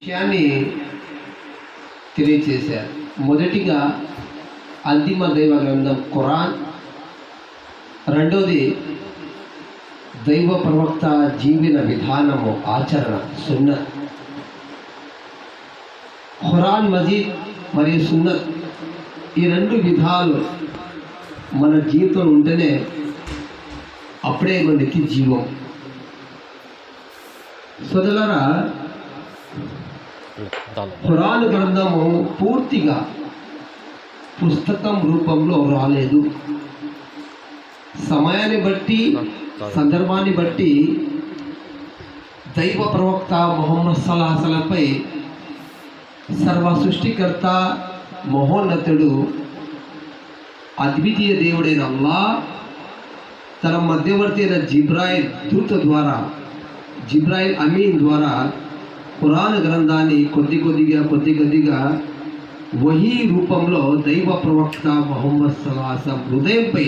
విషయాన్ని తెలియచేశారు. మొదటిగా అంతిమ దైవ గ్రంథం ఖురాన్, రెండోది దైవ ప్రవక్త జీవన విధానము, ఆచరణ, సున్నత్. ఖురాన్ మజీద్ మరియు సున్నత్ ఈ రెండు విధాలు మన జీవితంలో ఉంటేనే అప్పుడే మనకి జీవం. సోదరులారా, ఖురాన్ గ్రంథము పూర్తిగా పుస్తకం రూపంలో రాలేదు. సమయాన్ని బట్టి, సందర్భాన్ని బట్టి దైవ ప్రవక్త ముహమ్మద్ సల్లల్లాహు అలైహి వసల్లంపై సర్వ సృష్టికర్త, మహోన్నతుడు, అద్వితీయ దేవుడైన అల్లాహ్ తన మధ్యవర్తి అయిన జిబ్రాయిల్ దూత ద్వారా, జిబ్రాయిల్ అమీన్ ద్వారా ఖురాన్ గ్రంథాన్ని కొద్ది కొద్దిగా వహీ రూపంలో దైవ ప్రవక్త ముహమ్మద్ సల్లల్లాహు అలైహి వసల్లం హృదయంపై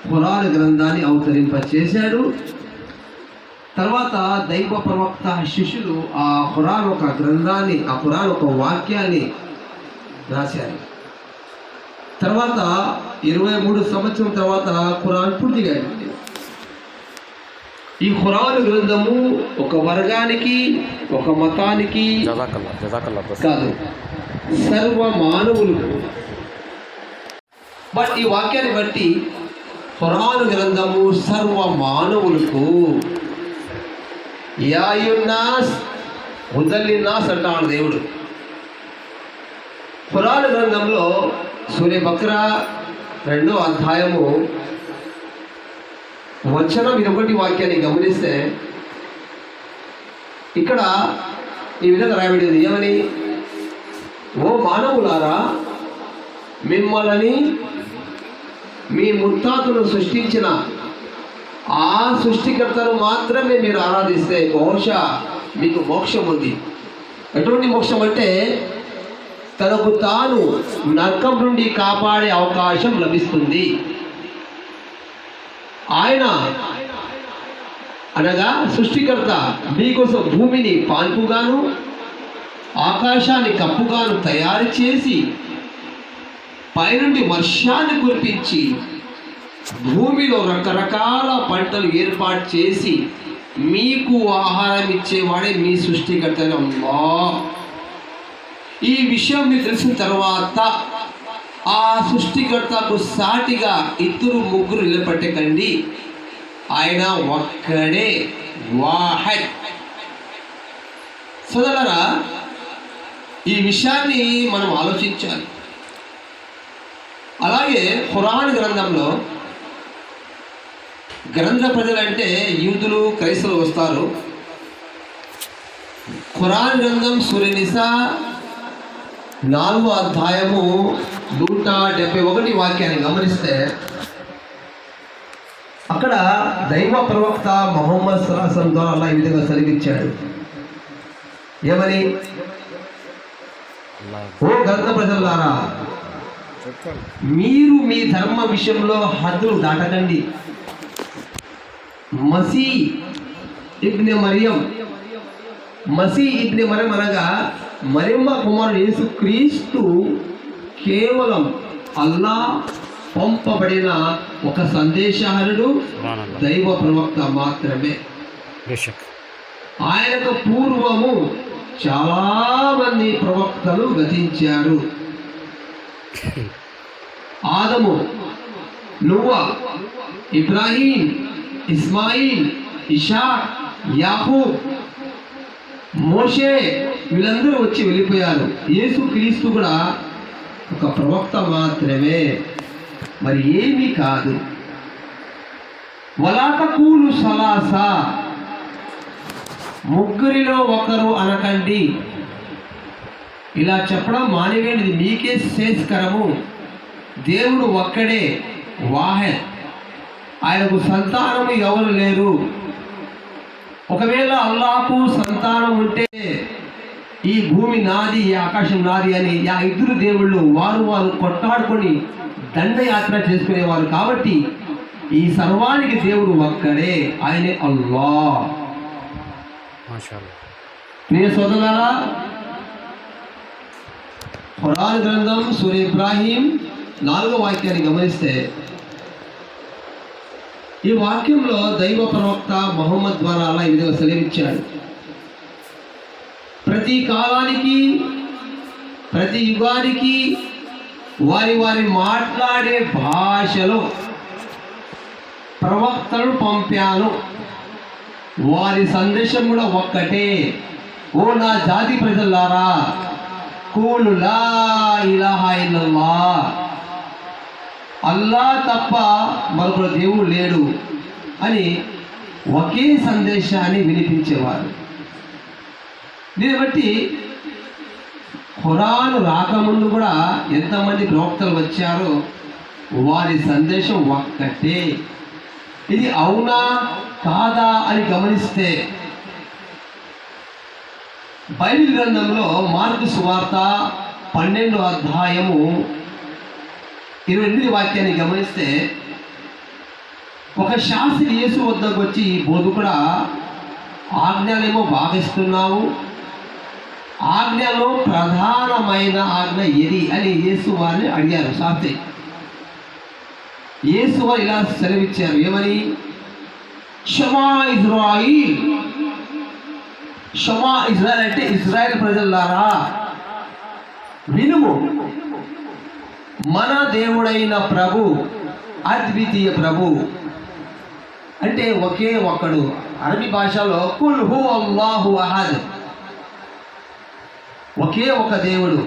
ఖురాన్ గ్రంథాన్ని అవతరింపచేశాడు. తర్వాత దైవ ప్రవక్త శిష్యులు ఆ ఖురాన్ ఒక గ్రంథాన్ని, ఆ ఖురాన్ ఒక వాక్యాన్ని రాశారు. తర్వాత 23 సంవత్సరం తర్వాత ఖురాన్ పూర్తిగా అయింది. ఈ ఖురాన్ గ్రంథము ఒక వర్గానికి, ఒక మతానికి కాదు, సర్వ మానవులకు. బట్ ఈ వాక్యాన్ని బట్టి ఖురాన్ గ్రంథము సర్వ మానవులకు, యా అయ్యున్నాస్ హుదల్లిన్నాస్ అంటాడు దేవుడు. ఖురాన్ గ్రంథంలో సూర్య బక్రా 2వ అధ్యాయము వచనం 21 వాక్యాన్ని గమనిస్తే ఇక్కడ ఈ విధంగా రాయబడింది. ఏమని? ఓ మానవులారా, మిమ్మల్ని మీ ముత్తాతలు సృష్టించిన ఆ సృష్టికర్తను మాత్రమే మీరు ఆరాధిస్తే బహుశా మీకు మోక్షం ఉంది. ఎటువంటి మోక్షం అంటే తనకు తాను నరకం నుండి కాపాడే అవకాశం లభిస్తుంది. ఆయన అనగా సృష్టికర్త మీకోసం భూమిని పాన్పుగాను, ఆకాశాన్ని కప్పుగాను తయారు చేసి పైనుండి వర్షాన్ని కురిపించి భూమిలో రకరకాల పంటలు ఏర్పాటు చేసి మీకు ఆహారం ఇచ్చేవాడే మీ సృష్టికర్త అల్లాహ్. ఈ విషయం మీకు తెలిసిన తర్వాత ఆ సృష్టికర్తకు సాటిగా ఇద్దరు ముగ్గురు నిలబెట్టకండి, ఆయన ఒక్కడే, వాహిద్. సోదరులారా, ఈ విషయాన్ని మనం ఆలోచించాలి. అలాగే ఖురాన్ గ్రంథంలో గ్రంథ ప్రజలంటే యూదులు, క్రైస్తవులు వస్తారు. ఖురాన్ గ్రంథం సూరా నిసా 4వ అధ్యాయము 171 వాక్యాన్ని గమనిస్తే అక్కడ దైవ ప్రవక్త ముహమ్మద్ సల్లల్లాహు అలైహి వసల్లం ద్వారా అల్లాహ్ ఈ విధంగా సెలవిచ్చాడు. ఏమని? ఓ గ్రంథ ప్రజలారా, మీరు మీ ధర్మ విషయంలో హద్దులు దాటకండి. మసీ ఇబ్నె మరియం అనగా మరియమ్మ కుమారుడు యేసు క్రీస్తు కేవలం అల్లాహ్ పంపబడిన ఒక సందేశహరుడు, దైవ ప్రవక్త మాత్రమే. ఆయనకు పూర్వము చాలా మంది ప్రవక్తలు గతించారు. ఆదము, నూహ్, ఇబ్రాహీం, ఇస్మాయిల్, ఇషాక్, యాకూబ్, మోషే వీళ్ళందరూ వచ్చి వెళ్ళిపోయారు. యేసు క్రీస్తు కూడా ఒక ప్రవక్త మాత్రమే, మరి ఏమీ కాదు. వలా తకూలు సలాసా, ముగ్గురిలో ఒకరు అనకండి. ఇలా చెప్పడం మానేవేంటిది మీకే శ్రేయస్కరము. దేవుడు ఒక్కడే, వాహిద్. ఆయనకు సంతానము ఎవరు లేరు. ఒకవేళ అల్లాహకు సంతానం ఉంటే ఈ భూమి నాది, ఈ ఆకాశం నాది అని ఆ ఇద్దరు దేవుళ్ళు వారు కొట్టాడుకొని దండయాత్ర చేసుకునేవారు. కాబట్టి ఈ సర్వానికి దేవుడు ఒక్కడే, ఆయనే అల్లాహ్. ప్రియ సోదరులారా, ఖురాన్ గ్రంథం సూరా ఇబ్రాహీం 4వ వాక్యాన్ని గమనిస్తే ఈ వాక్యంలో దైవ ప్రవక్త ముహమ్మద్ ద్వారా అల్లాహ్ ఈ విధంగా సెలవిచ్చాడు. ప్రతి కాలానికి, ప్రతి యుగానికి వారి వారి మాట్లాడే భాషలో ప్రవక్తలను పంపాను. వారి సందేశం కూడా ఒక్కటే. ఓ నా జాతి ప్రజలారా, కూలు లా ఇలాహా ఇల్లల్లాహ్, అల్లా తప్ప మరొక దేవుడు లేడు అని ఒకే సందేశాన్ని వినిపించేవారు. దీన్ని బట్టి ఖురాన్ రాకముందు కూడా ఎంతమంది ప్రవక్తలు వచ్చారో వారి సందేశం ఒక్కటే. ఇది అవునా కాదా అని గమనిస్తే బైబిల్ గ్రంథంలో మార్కు సువార్త 12వ అధ్యాయము 28 వాక్యాన్ని గమనిస్తే ఒక శాస్త్రి యేసు వద్దకు వచ్చి, బోధకుడా, ఆజ్ఞలేమో భావిస్తున్నావు, ఆజ్ఞలో ప్రధానమైన ఆజ్ఞ ఏది అని యేసు వారిని అడిగారు. శాస్త్రి యేసు వారు ఇలా సెలవిచ్చారు, ఏమని? షమా ఇజ్రాయిల్. షమా ఇజ్రాయిల్ అంటే ఇజ్రాయిల్ ప్రజలారా వినుము, మన దేవుడైన ప్రభు అద్వితీయ ప్రభు అంటే ఒకే ఒక్కడు. అరబీ భాషలో కుల్ హు అల్లాహు అహద్, ఒకే ఒక దేవుడు.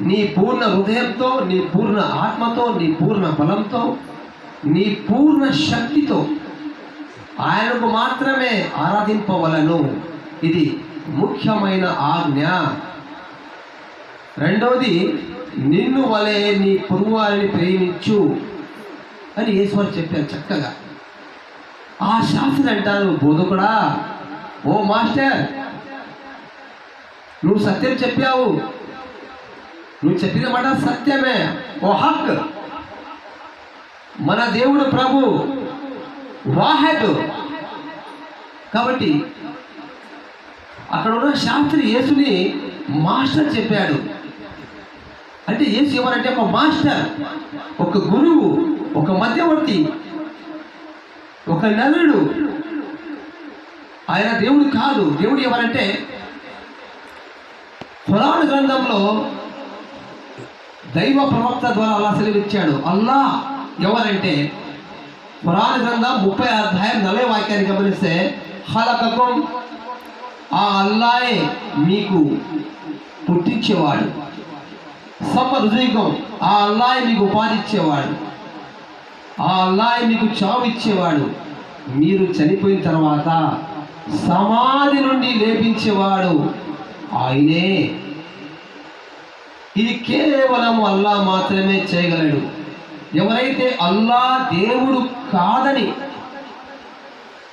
నీ పూర్ణ హృదయంతో, నీ పూర్ణ ఆత్మతో, నీ పూర్ణ బలంతో, నీ పూర్ణ శక్తితో ఆయనకు మాత్రమే ఆరాధింపవలను. ఇది ముఖ్యమైన ఆజ్ఞ. రెండవది, నిన్ను వలె నీ పొరుగువారిని ప్రేమించు అని యేసువారు చెప్పారు చక్కగా. ఆ శాస్త్రి అంటారు, బోధకుడా, ఓ మాస్టర్, నువ్వు సత్యం చెప్పావు, నువ్వు చెప్పిన మాట సత్యమే, ఓ హక్. మన దేవుడు ప్రభు వాహద్. కాబట్టి అక్కడ ఉన్న శాస్త్రి యేసుని మాస్టర్ చెప్పాడు. అంటే యేసు ఎవరంటే ఒక మాస్టర్, ఒక గురువు, ఒక మధ్యవర్తి, ఒక నలుడు. ఆయన దేవుడు కాదు. దేవుడు ఎవరంటే ఖురాన్ గ్రంథంలో దైవ ప్రవక్త ద్వారా అల్లాహ్ సెలవిచ్చాడు. అల్లాహ్ ఎవరంటే ఖురాన్ గ్రంథం 30వ అధ్యాయం 40వ వాక్యాన్ని గమనిస్తే, ఖలకకుం, ఆ అల్లాహే మీకు పుట్టించేవాడు. సమరుజీకం, ఆ అల్లాహే మీకు ఉపాధి ఇచ్చేవాడు. ఆ అల్లాహే మీకు చావు ఇచ్చేవాడు. మీరు చనిపోయిన తర్వాత సమాధి నుండి లేపించేవాడు ఆయనే. ఇది కేవలం అల్లాహ్ మాత్రమే చేయగలడు. ఎవరైతే అల్లాహ్ దేవుడు కాదని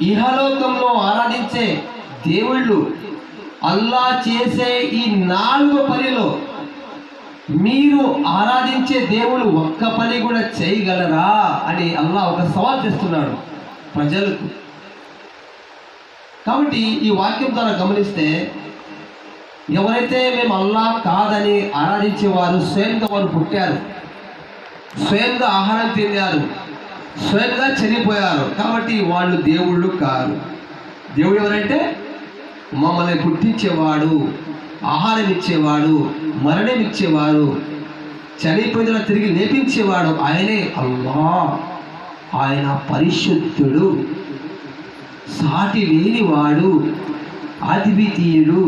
ఇహలోకంలో ఆరాధించే దేవుళ్ళు అల్లాహ్ చేసే ఈ 4 పనిలో మీరు ఆరాధించే దేవుడు ఒక్క పని కూడా చేయగలరా అని అల్లాహ్ ఒక సవాల్ చేస్తున్నాడు ప్రజలకు. కాబట్టి ఈ వాక్యం ద్వారా గమనిస్తే, ఎవరైతే మేము అల్లాహ్ కాదని ఆరాధించేవారు స్వయంగా వారు పుట్టారు, స్వయంగా ఆహారం తిన్నారు, స్వయంగా చనిపోయారు. కాబట్టి వాళ్ళు దేవుళ్ళు కారు. దేవుడు ఎవరంటే మమ్మల్ని పుట్టించేవాడు, ఆహారం ఇచ్చేవాడు, మరణం ఇచ్చేవాడు, చనిపోయిన తిరిగి లేపించేవాడు ఆయనే అల్లాహ్. ఆయన పరిశుద్ధుడు, సాటి లేనివాడు, అద్వితీయుడు,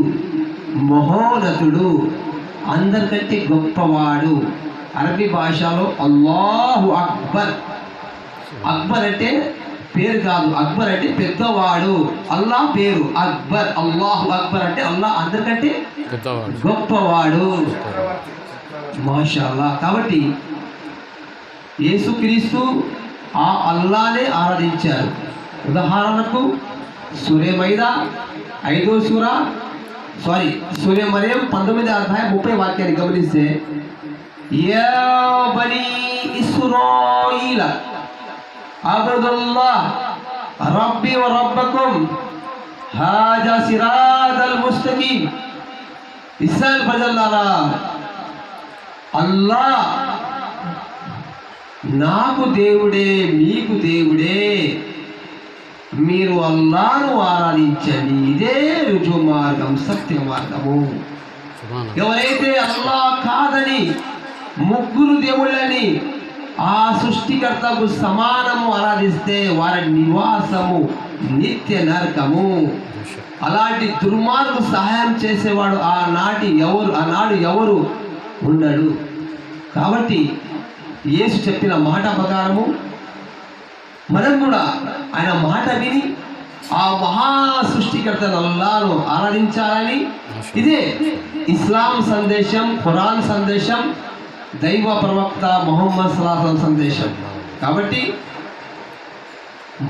మహోన్నతుడు, అందరికంటే గొప్పవాడు. అరబీ భాషలో అల్లాహు అక్బర్. అక్బర్ అంటే పేరు కాదు, అక్బర్ అంటే పెద్దవాడు. అల్లాహ్ పేరు అక్బర్. అల్లాహు అక్బర్ అంటే అల్లాహ్ అందరికంటే గొప్పవాడు. మాషాల్లాహ్. కాబట్టి యేసుక్రీస్తు ఆ అల్లాహ్నే ఆరాధించారు. ఉదాహరణకు సూరే మైదా 5వ సూరే మరియం 19వ అధ్యాయం 30వ వాక్యాన్ని గమనిస్తే, యా బనీ ఇస్రాయీల అబ్దుల్లాహ్ రబ్బీ వ రబ్బకుం హాజా సిరాతల్ ముస్తకీం. ఇస్రాయేల్ ప్రజలారా, అల్లాహ్ నాకు దేవుడే, మీకు దేవుడే, మీరు అల్లాహ్ను ఆరాధించండి, ఇదే రుజు మార్గం, సత్య మార్గము. ఎవరైతే అల్లాహ్ కాదని ముగ్గురు దేవుళ్ళని ఆ సృష్టికర్తకు సమానము ఆరాధిస్తే వారి నివాసము నిత్య నరకము. అలాంటి దుర్మార్గు సహాయం చేసేవాడు ఆనాడు ఎవరు ఉండడు. కాబట్టి యేసు చెప్పిన మాట ప్రకారము మనం కూడా ఆయన మాట విని ఆ మహా సృష్టికర్తను అల్లాహ్ను ఆరాధించాలని, ఇదే ఇస్లాం సందేశం, ఖురాన్ సందేశం, దైవ ప్రవక్త ముహమ్మద్ సల్లల్లాహు అలైహి వసల్లం సందేశం. కాబట్టి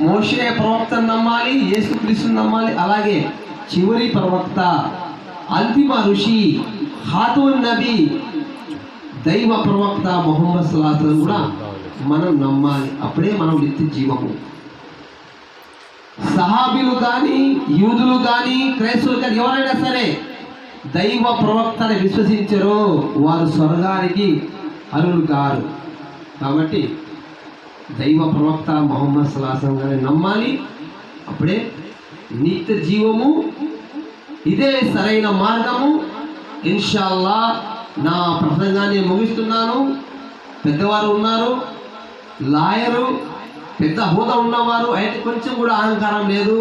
మోషే ప్రవక్తను నమ్మాలి, యేసుక్రీస్తును నమ్మాలి. అలాగే చివరి ప్రవక్త, అంతిమ ఋషి, ఖాతమున్ నబీ, దైవ ప్రవక్త ముహమ్మద్ సల్లల్లాహు అలైహి వసల్లం కూడా మనం నమ్మాలి. అప్పుడే మనం నిత్య జీవము. సహాబీలు కానీ, యూదులు కానీ, క్రైస్తవులు కానీ ఎవరైనా సరే దైవ ప్రవక్తని విశ్వసించరో వారు స్వర్గానికి అర్హులు కారు. కాబట్టి దైవ ప్రవక్త ముహమ్మద్ సల్లల్లాహు అలైహి వసల్లం గారిని నమ్మాలి. అప్పుడే నిత్య జీవము, ఇదే సరైన మార్గము. ఇన్షాల్లా నా ప్రసంగాన్ని ముగిస్తున్నాను. పెద్దవారు ఉన్నారు, లాయరు, పెద్ద హోదా ఉన్నవారు, అయితే కొంచెం కూడా అహంకారం లేదు.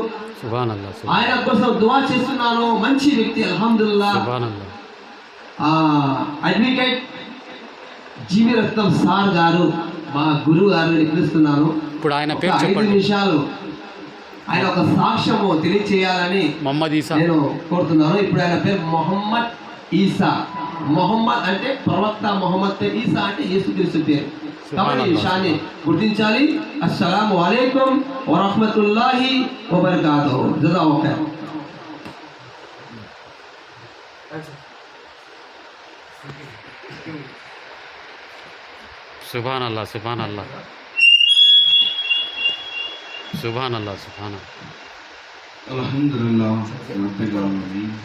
ఆయన కోసం దువా చేస్తున్నాను. మంచి వ్యక్తి, అల్హమ్దులిల్లాహ్. అడ్వకేట్ జీవి రత్నం సార్ గారు, మా గురువు గారు పిలుస్తున్నాను. ఇప్పుడు ఆయన పేరు 5 నిమిషాలు ఆయన ఒక సాక్ష్యము తెలియచేయాలని నేను కోరుతున్నాను. ఇప్పుడు ఆయన పేరు మొహమ్మద్ ఈసా. మొహమ్మద్ అంటే ప్రవక్త మొహమ్మద్ పేరు, ఈసా అంటే యేసుక్రీస్తు పేరు. కాబట్టి ఈ విషయాన్ని గుర్తించాలి. అస్సలాము అలైకుం వరహ్మతుల్లాహి వబరకాతుహు. జజాకల్లాహ్. సుబ్హానల్లాహ్, సుబ్హానల్లాహ్, సుబ్హానల్లాహ్, సుబ్హానల్లాహ్. అల్హమ్దులిల్లాహ్ రబ్బిల్ ఆలమీన్.